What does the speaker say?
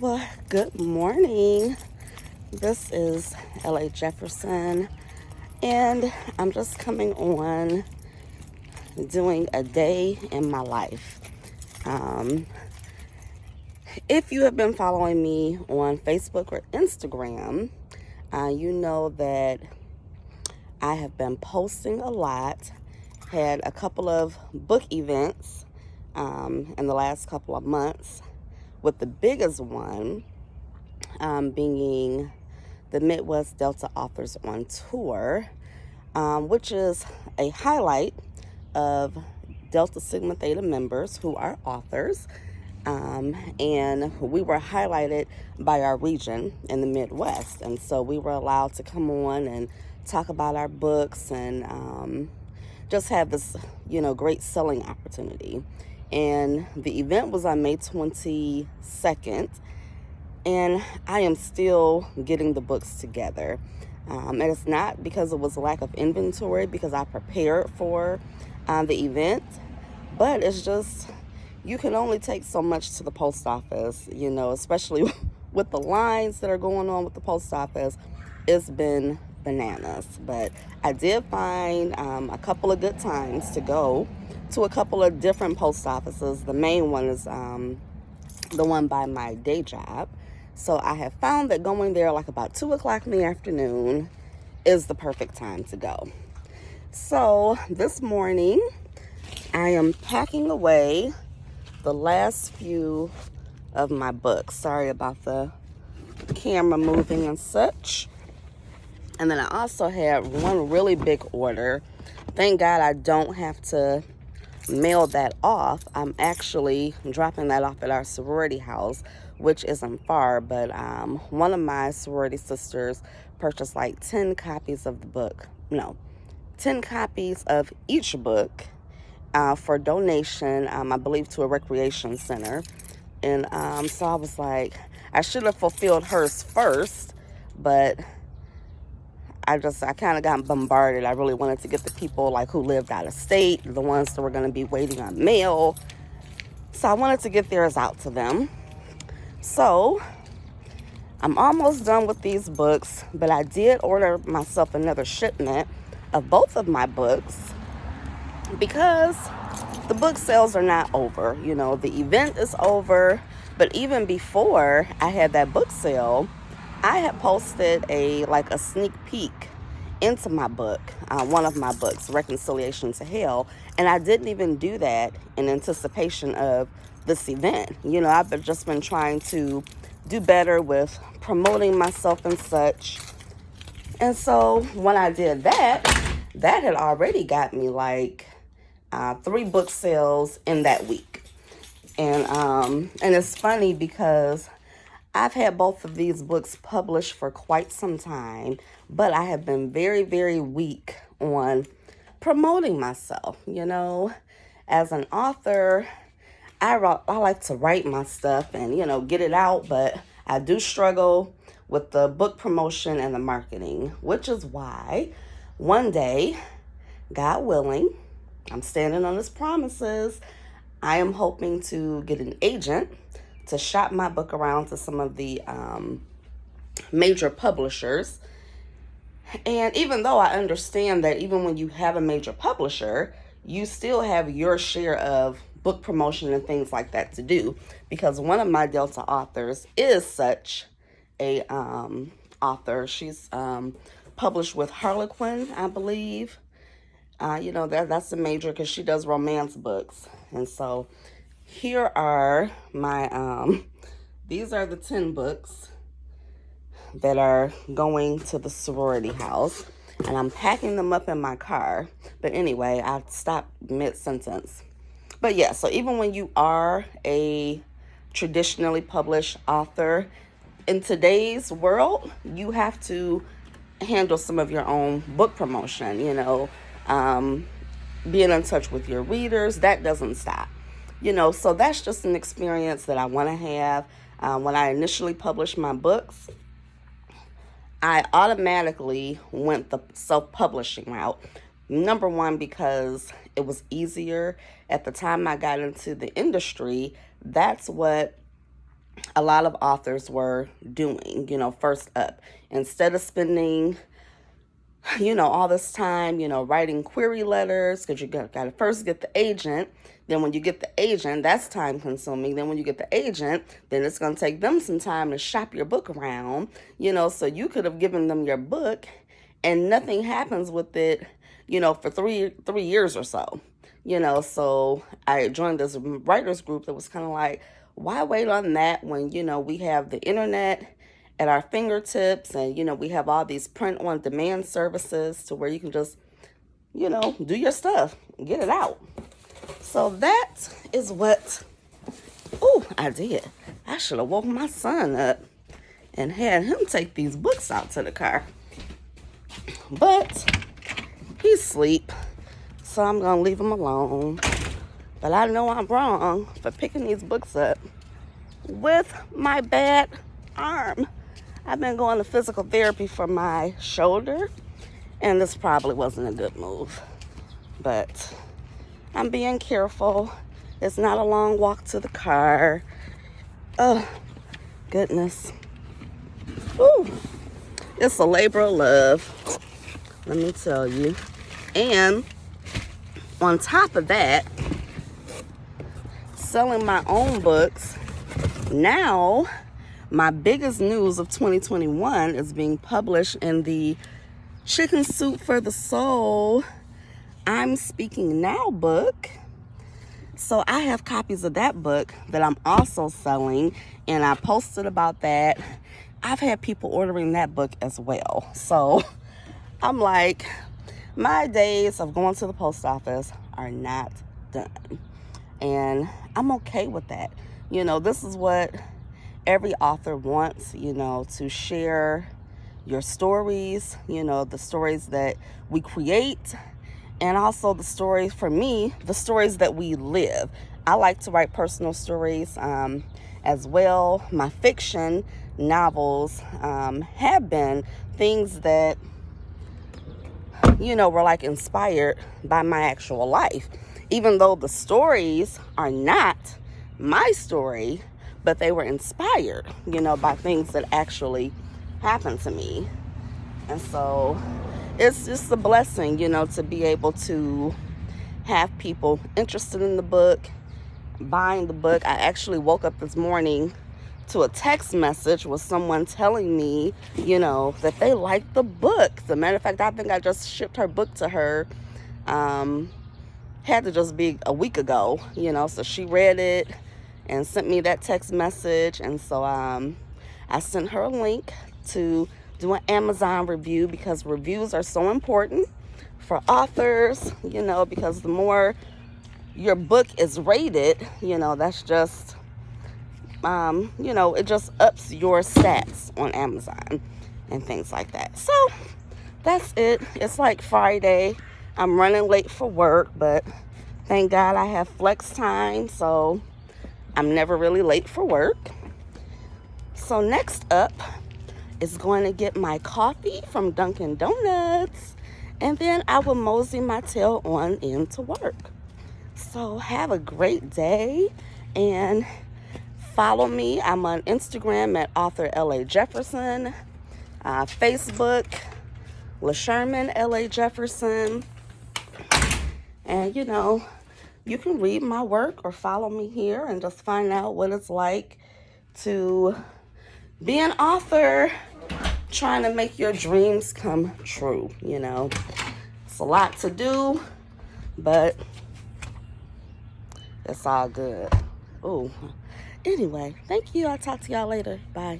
Well, good morning. This is L.A. Jefferson, and I'm just coming on doing a day in my life. Um, if you have been following me on Facebook or Instagram, you know that I have been posting a lot, had a couple of book events in the last couple of months, with the biggest one being the Midwest Delta Authors on Tour, which is a highlight of Delta Sigma Theta members who are authors. And we were highlighted by our region in the Midwest. And so we were allowed to come on and talk about our books and just have this, great selling opportunity. And the event was on May 22nd. And I am still getting the books together. And it's not because it was a lack of inventory, because I prepared for the event, but it's just, you can only take so much to the post office, especially with the lines that are going on with the post office. It's been bananas. But I did find a couple of good times to go to a couple of different post offices. The main one is the one by my day job. So I have found that going there like about 2 o'clock in the afternoon is the perfect time to go. So this morning I am packing away the last few of my books. Sorry about the camera moving and such. And then I also had one really big order. Thank God I don't have to mail that off. I'm actually dropping that off at our sorority house, which isn't far, but one of my sorority sisters purchased like 10 copies of the book. No, 10 copies of each book for donation, I believe, to a recreation center. And so I was like, I should have fulfilled hers first, but I kind of got bombarded. I really wanted to get the people like who lived out of state, the ones that were going to be waiting on mail. So I wanted to get theirs out to them. So I'm almost done with these books, but I did order myself another shipment of both of my books because the book sales are not over. The event is over, but even before I had that book sale, I had posted a sneak peek into my book, one of my books, Reconciliation to Hell, and I didn't even do that in anticipation of this event. I've just been trying to do better with promoting myself and such. And so when I did that had already got me 3 book sales in that week. And it's funny because I've had both of these books published for quite some time, but I have been very, very weak on promoting myself. As an author, I like to write my stuff and, get it out, but I do struggle with the book promotion and the marketing, which is why one day, God willing, I'm standing on His promises, I am hoping to get an agent to shop my book around to some of the major publishers. And even though I understand that even when you have a major publisher, you still have your share of book promotion and things like that to do, because one of my Delta authors is such a author. She's published with Harlequin, I believe. That's a major because she does romance books. And so here are my, these are the 10 books that are going to the sorority house. And I'm packing them up in my car. But anyway, I stopped mid-sentence. But yeah, so even when you are a traditionally published author, in today's world, you have to handle some of your own book promotion, being in touch with your readers. That doesn't stop. So that's just an experience that I want to have. When I initially published my books, I automatically went the self-publishing route. Number one, because it was easier. At the time I got into the industry, that's what a lot of authors were doing, first up. Instead of spending, all this time, writing query letters, because you got to first get the agent. Then when you get the agent, that's time consuming. Then when you get the agent, then it's going to take them some time to shop your book around, so you could have given them your book and nothing happens with it, for three years or so. So I joined this writers group that was kind of like, why wait on that when, we have the internet at our fingertips and, we have all these print on demand services to where you can just, do your stuff, get it out. So that is what, I did. I should have woke my son up and had him take these books out to the car. But he's asleep, so I'm going to leave him alone. But I know I'm wrong for picking these books up with my bad arm. I've been going to physical therapy for my shoulder, and this probably wasn't a good move. But I'm being careful. It's not a long walk to the car. Oh, goodness. Ooh, it's a labor of love, let me tell you. And on top of that, selling my own books, now my biggest news of 2021 is being published in the Chicken Soup for the Soul I'm Speaking Now book. So I have copies of that book that I'm also selling, and I posted about that. I've had people ordering that book as well. So I'm like, my days of going to the post office are not done. And I'm okay with that. This is what every author wants, to share your stories, the stories that we create, and also the stories, for me, the stories that we live. I like to write personal stories as well. My fiction novels have been things that, were like inspired by my actual life. Even though the stories are not my story, but they were inspired, by things that actually happened to me. And so it's just a blessing, to be able to have people interested in the book, buying the book. I actually woke up this morning to a text message with someone telling me, that they liked the book. As a matter of fact, I think I just shipped her book to her. Had to just be a week ago, so she read it and sent me that text message. And so I sent her a link to do an Amazon review, because reviews are so important for authors, because the more your book is rated, that's just, it just ups your stats on Amazon and things like that. So that's it. It's like Friday. I'm running late for work, but thank God I have flex time, so I'm never really late for work. So next up is going to get my coffee from Dunkin' Donuts, and then I will mosey my tail on into work. So have a great day, and follow me. I'm on Instagram at Author L.A. Jefferson, Facebook, LaSherman L.A. Jefferson. And, you can read my work or follow me here and just find out what it's like to be an author trying to make your dreams come true, It's a lot to do, but it's all good. Anyway, thank you. I'll talk to y'all later. Bye.